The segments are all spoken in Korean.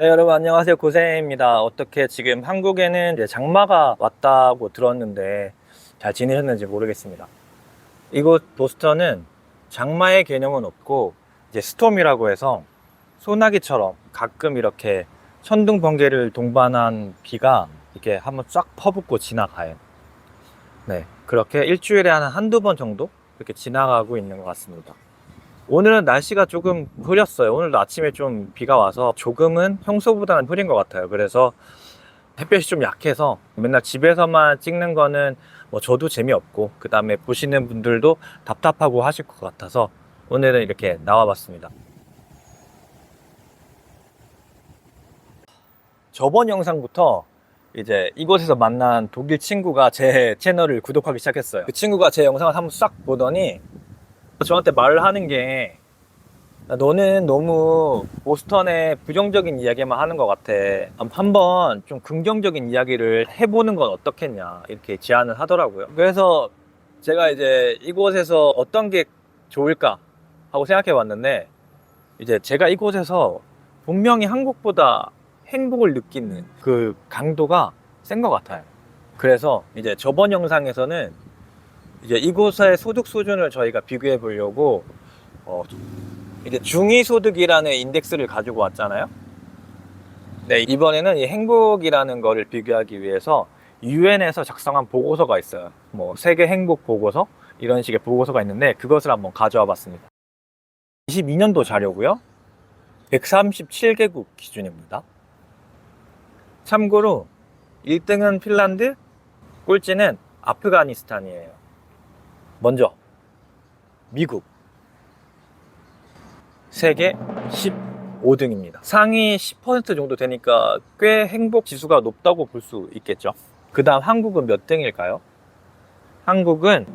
네, 여러분 안녕하세요. 고생입니다. 어떻게 지금 한국에는 이제 장마가 왔다고 들었는데 잘 지내셨는지 모르겠습니다. 이곳 보스턴은 장마의 개념은 없고 이제 스톰이라고 해서 소나기처럼 가끔 이렇게 천둥 번개를 동반한 비가 이렇게 한번 쫙 퍼붓고 지나가요. 네, 그렇게 일주일에 한두 번 정도 이렇게 지나가고 있는 것 같습니다. 오늘은 날씨가 조금 흐렸어요. 오늘도 아침에 좀 비가 와서 조금은 평소보다는 흐린 것 같아요. 그래서 햇볕이 좀 약해서 맨날 집에서만 찍는 거는 뭐 저도 재미없고 그 다음에 보시는 분들도 답답하고 하실 것 같아서 오늘은 이렇게 나와봤습니다. 저번 영상부터 이제 이곳에서 만난 독일 친구가 제 채널을 구독하기 시작했어요. 그 친구가 제 영상을 한번 싹 보더니 저한테 말을 하는 게 너는 너무 보스턴의 부정적인 이야기만 하는 것 같아. 한번 좀 긍정적인 이야기를 해보는 건 어떻겠냐 이렇게 제안을 하더라고요. 그래서 제가 이제 이곳에서 어떤 게 좋을까 하고 생각해 봤는데 이제 제가 이곳에서 분명히 한국보다 행복을 느끼는 그 강도가 센 것 같아요. 그래서 이제 저번 영상에서는 이제 이곳의 소득 수준을 저희가 비교해 보려고 이제 중위소득이라는 인덱스를 가지고 왔잖아요. 네, 이번에는 이 행복이라는 거를 비교하기 위해서 유엔에서 작성한 보고서가 있어요. 뭐 세계 행복 보고서 이런 식의 보고서가 있는데 그것을 한번 가져와 봤습니다. 22년도 자료고요. 137개국 기준입니다. 참고로 1등은 핀란드, 꼴찌는 아프가니스탄이에요. 먼저 미국 세계 15등입니다. 상위 10% 정도 되니까 꽤 행복 지수가 높다고 볼 수 있겠죠. 그 다음 한국은 몇 등일까요? 한국은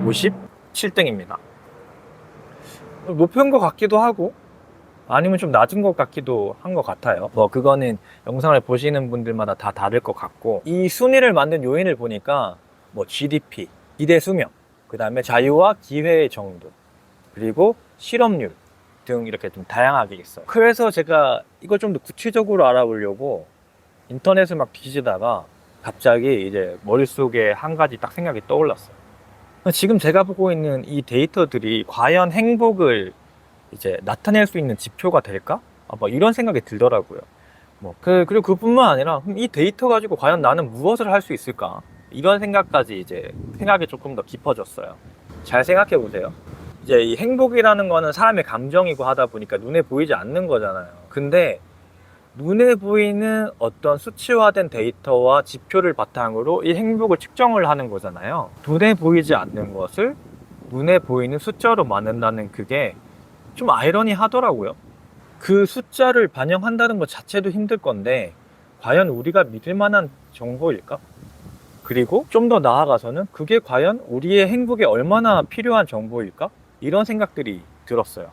57등입니다. 높은 것 같기도 하고 아니면 좀 낮은 것 같기도 한 것 같아요. 뭐 그거는 영상을 보시는 분들마다 다 다를 것 같고, 이 순위를 만든 요인을 보니까 뭐 GDP, 기대 수명, 그 다음에 자유와 기회의 정도, 그리고 실업률 등 이렇게 좀 다양하게 있어요. 그래서 제가 이걸 좀 더 구체적으로 알아보려고 인터넷을 막 뒤지다가 갑자기 이제 머릿속에 한 가지 딱 생각이 떠올랐어요. 지금 제가 보고 있는 이 데이터들이 과연 행복을 이제 나타낼 수 있는 지표가 될까? 뭐 이런 생각이 들더라고요. 그리고 그뿐만 아니라 이 데이터 가지고 과연 나는 무엇을 할 수 있을까? 이런 생각까지 이제 생각이 조금 더 깊어졌어요. 잘 생각해 보세요. 이제 이 행복이라는 거는 사람의 감정이고 하다 보니까 눈에 보이지 않는 거잖아요. 근데 눈에 보이는 어떤 수치화된 데이터와 지표를 바탕으로 이 행복을 측정을 하는 거잖아요. 눈에 보이지 않는 것을 눈에 보이는 숫자로 만든다는 그게 좀 아이러니하더라고요. 그 숫자를 반영한다는 것 자체도 힘들 건데 과연 우리가 믿을 만한 정보일까? 그리고 좀 더 나아가서는 그게 과연 우리의 행복에 얼마나 필요한 정보일까? 이런 생각들이 들었어요.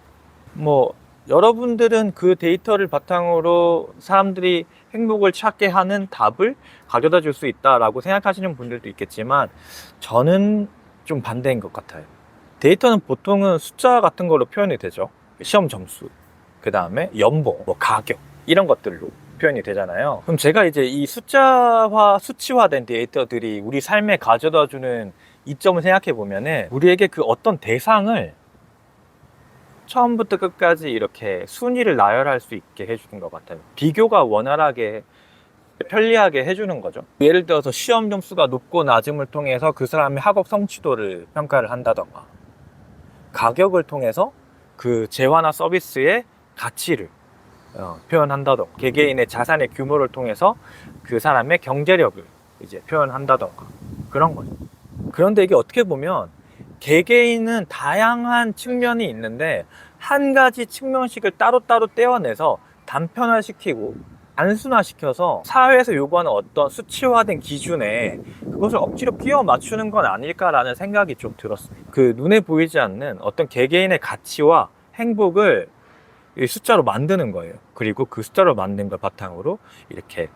뭐 여러분들은 그 데이터를 바탕으로 사람들이 행복을 찾게 하는 답을 가져다 줄 수 있다라고 생각하시는 분들도 있겠지만 저는 좀 반대인 것 같아요. 데이터는 보통은 숫자 같은 걸로 표현이 되죠. 시험 점수, 그 다음에 연봉, 뭐 가격 이런 것들로 표현이 되잖아요. 그럼 제가 이제 이 숫자화, 수치화된 데이터들이 우리 삶에 가져다 주는 이점을 생각해 보면은 우리에게 그 어떤 대상을 처음부터 끝까지 이렇게 순위를 나열할 수 있게 해주는 것 같아요. 비교가 원활하게 편리하게 해주는 거죠. 예를 들어서 시험 점수가 높고 낮음을 통해서 그 사람의 학업 성취도를 평가를 한다던가, 가격을 통해서 그 재화나 서비스의 가치를 표현한다던가, 개개인의 자산의 규모를 통해서 그 사람의 경제력을 이제 표현한다던가 그런 거죠. 그런데 이게 어떻게 보면 개개인은 다양한 측면이 있는데 한 가지 측면씩을 따로따로 떼어내서 단편화시키고 단순화시켜서 사회에서 요구하는 어떤 수치화된 기준에 그것을 억지로 끼워 맞추는 건 아닐까라는 생각이 좀 들었어요. 그 눈에 보이지 않는 어떤 개개인의 가치와 행복을 숫자로 만드는 거예요. 그리고 그 숫자로 만든 걸 바탕으로 이렇게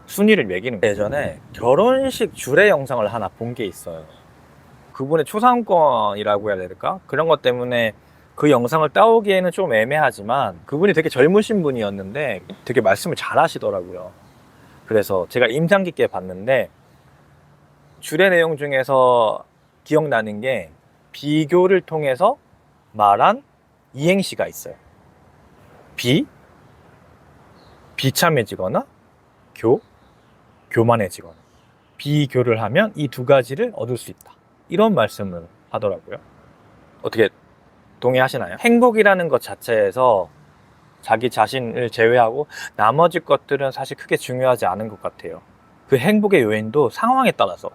순위를 매기는 거예요. 예전에 결혼식 주례 영상을 하나 본 게 있어요. 그분의 초상권이라고 해야 될까? 그런 것 때문에 그 영상을 따오기에는 좀 애매하지만 그분이 되게 젊으신 분이었는데 되게 말씀을 잘 하시더라고요. 그래서 제가 인상 깊게 봤는데 줄의 내용 중에서 기억나는 게 비교를 통해서 말한 이행시가 있어요. 비참해지거나 교만해지거나 비교를 하면 이 두 가지를 얻을 수 있다. 이런 말씀을 하더라고요. 어떻게 동의하시나요? 행복이라는 것 자체에서 자기 자신을 제외하고 나머지 것들은 사실 크게 중요하지 않은 것 같아요. 그 행복의 요인도 상황에 따라서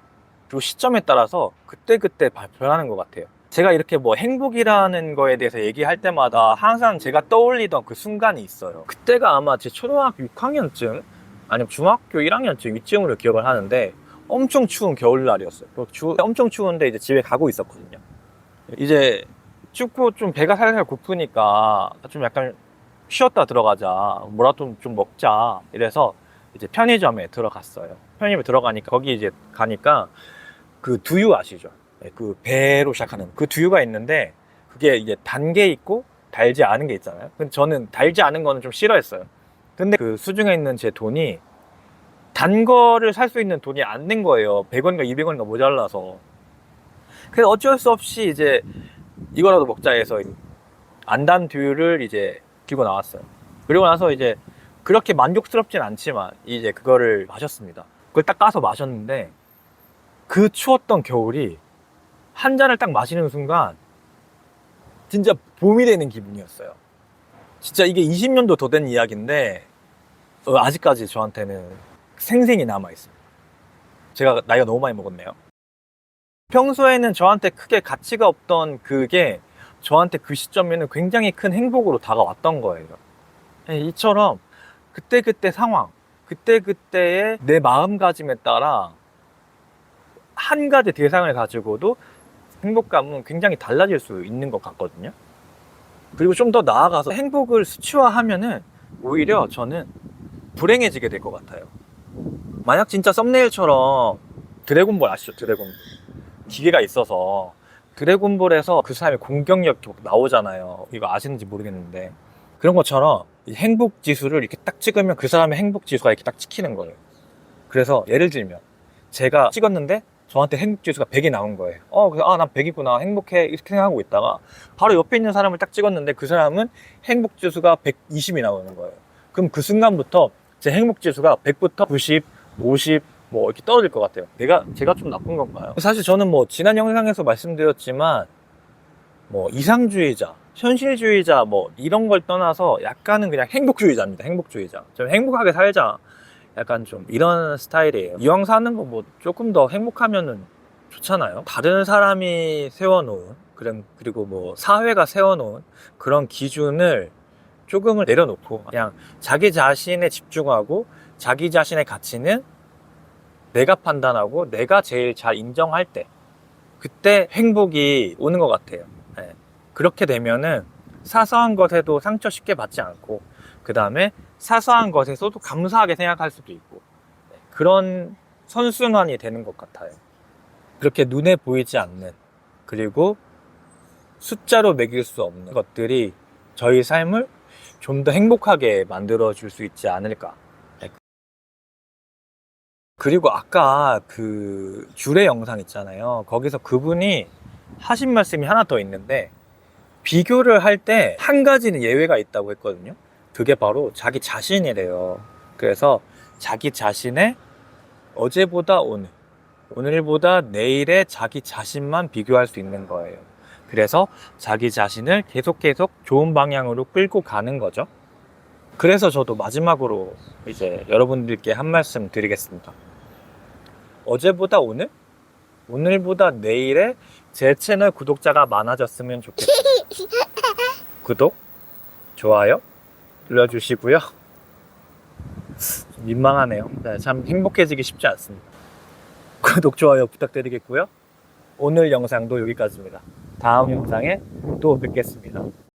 그리고 시점에 따라서 그때그때 변하는 것 같아요. 제가 이렇게 뭐 행복이라는 거에 대해서 얘기할 때마다 항상 제가 떠올리던 그 순간이 있어요. 그때가 아마 제 초등학교 6학년쯤 아니면 중학교 1학년쯤 이쯤으로 기억을 하는데 엄청 추운 겨울날이었어요. 엄청 추운데 이제 집에 가고 있었거든요. 이제 춥고 좀 배가 살살 고프니까 좀 약간 쉬었다 들어가자, 뭐라도 좀 먹자 이래서 이제 편의점에 들어갔어요. 편의점에 들어가니까 거기 이제 가니까 그 두유 아시죠? 그 배로 시작하는 그 두유가 있는데 그게 이제 단 게 있고 달지 않은 게 있잖아요. 근데 저는 달지 않은 거는 좀 싫어했어요. 근데 그 수중에 있는 제 돈이 단 거를 살 수 있는 돈이 안 된 거예요. 100원인가 200원인가 모자라서. 그래서 어쩔 수 없이 이제 이거라도 먹자 해서 안 단 두유를 이제 들고 나왔어요. 그리고 나서 이제 그렇게 만족스럽진 않지만 이제 그거를 마셨습니다. 그걸 딱 까서 마셨는데 그 추웠던 겨울이 한 잔을 딱 마시는 순간 진짜 봄이 되는 기분이었어요. 진짜 이게 20년도 더 된 이야기인데 아직까지 저한테는 생생히 남아있습니다. 제가 나이가 너무 많이 먹었네요. 평소에는 저한테 크게 가치가 없던 그게 저한테 그 시점에는 굉장히 큰 행복으로 다가왔던 거예요. 이처럼 그때그때 상황, 그때그때의 내 마음가짐에 따라 한 가지 대상을 가지고도 행복감은 굉장히 달라질 수 있는 것 같거든요. 그리고 좀 더 나아가서 행복을 수치화하면은 오히려 저는 불행해지게 될 것 같아요. 만약 진짜 썸네일처럼 드래곤볼 아시죠? 드래곤볼. 기계가 있어서 드래곤볼에서 그 사람의 공격력 나오잖아요. 이거 아시는지 모르겠는데 그런 것처럼 행복 지수를 이렇게 딱 찍으면 그 사람의 행복 지수가 이렇게 딱 찍히는 거예요. 그래서 예를 들면 제가 찍었는데 저한테 행복 지수가 100이 나온 거예요. 그래서 난 100이구나, 행복해, 이렇게 생각하고 있다가 바로 옆에 있는 사람을 딱 찍었는데 그 사람은 행복 지수가 120이 나오는 거예요. 그럼 그 순간부터 제 행복 지수가 100부터 90, 50 뭐 이렇게 떨어질 것 같아요. 제가 좀 나쁜 건가요? 사실 저는 뭐 지난 영상에서 말씀드렸지만 뭐 이상주의자, 현실주의자 뭐 이런 걸 떠나서 약간은 그냥 행복주의자입니다. 행복주의자. 좀 행복하게 살자. 약간 좀 이런 스타일이에요. 이왕 사는 거 뭐 조금 더 행복하면은 좋잖아요. 다른 사람이 세워놓은 그리고 뭐 사회가 세워놓은 그런 기준을 조금을 내려놓고 그냥 자기 자신에 집중하고 자기 자신의 가치는 내가 판단하고 내가 제일 잘 인정할 때 그때 행복이 오는 것 같아요. 네. 그렇게 되면은 사소한 것에도 상처 쉽게 받지 않고 그 다음에 사소한 것에서도 감사하게 생각할 수도 있고 그런 선순환이 되는 것 같아요. 그렇게 눈에 보이지 않는 그리고 숫자로 매길 수 없는 것들이 저희 삶을 좀 더 행복하게 만들어줄 수 있지 않을까. 그리고 아까 그 줄의 영상 있잖아요. 거기서 그분이 하신 말씀이 하나 더 있는데 비교를 할 때 한 가지는 예외가 있다고 했거든요. 그게 바로 자기 자신이래요. 그래서 자기 자신의 어제보다 오늘, 오늘보다 내일의 자기 자신만 비교할 수 있는 거예요. 그래서 자기 자신을 계속 좋은 방향으로 끌고 가는 거죠. 그래서 저도 마지막으로 이제 여러분들께 한 말씀 드리겠습니다. 어제보다 오늘, 오늘보다 내일에 제 채널 구독자가 많아졌으면 좋겠어요. 구독, 좋아요 눌러주시고요. 민망하네요. 네, 참 행복해지기 쉽지 않습니다. 구독, 좋아요 부탁드리겠고요. 오늘 영상도 여기까지입니다. 다음 영상에 또 뵙겠습니다.